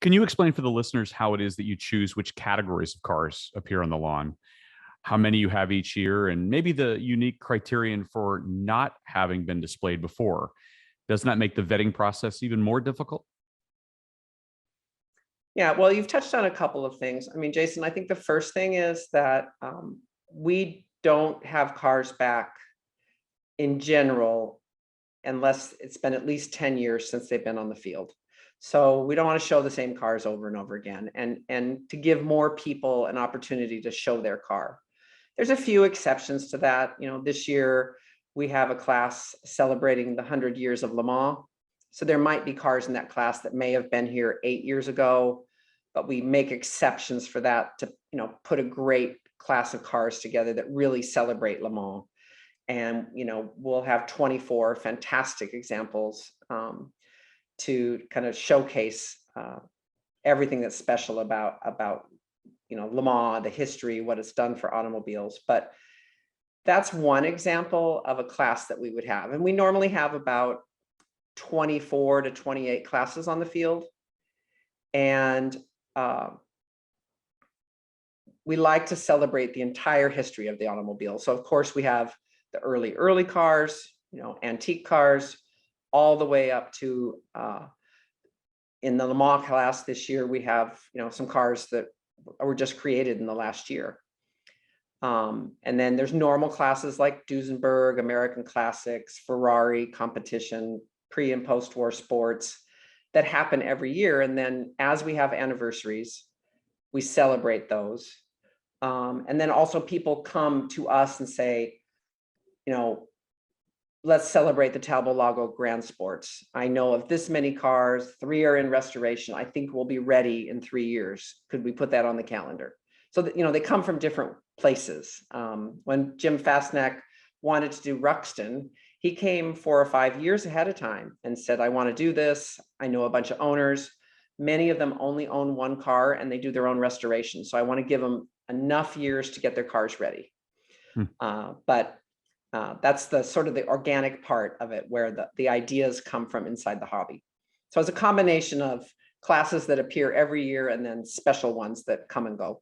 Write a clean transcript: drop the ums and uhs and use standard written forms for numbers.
Can you explain for the listeners how it is that you choose which categories of cars appear on the lawn? How many you have each year, and maybe the unique criterion for not having been displayed before? Doesn't that make the vetting process even more difficult? Yeah, well, you've touched on a couple of things. I mean, Jason, I think the first thing is that we don't have cars back in general unless it's been at least 10 years since they've been on the field. So we don't want to show the same cars over and over again, and to give more people an opportunity to show their car. There's a few exceptions to that. You know, this year we have a class celebrating the 100 years of Le Mans. So there might be cars in that class that may have been here 8 years ago, but we make exceptions for that to, put a great class of cars together that really celebrate Le Mans. And, we'll have 24 fantastic examples to kind of showcase everything that's special about Le Mans, the history, what it's done for automobiles. But that's one example of a class that we would have. And we normally have about 24 to 28 classes on the field. And we like to celebrate the entire history of the automobile. So of course we have the early cars, antique cars, all the way up to in the Le Mans class this year, we have, some cars that were just created in the last year. And then there's normal classes like Duesenberg, American Classics, Ferrari, competition, pre and post-war sports that happen every year. And then as we have anniversaries, we celebrate those. And then also people come to us and say, let's celebrate the Talbot Lago Grand Sports. I know of this many cars, 3 are in restoration. I think we'll be ready in 3 years. Could we put that on the calendar? So that, they come from different places. When Jim Fastnack wanted to do Ruxton, he came 4 or 5 years ahead of time and said, I want to do this. I know a bunch of owners. Many of them only own one car and they do their own restoration. So I want to give them enough years to get their cars ready. But that's the sort of the organic part of it, where the ideas come from inside the hobby. So it's a combination of classes that appear every year and then special ones that come and go.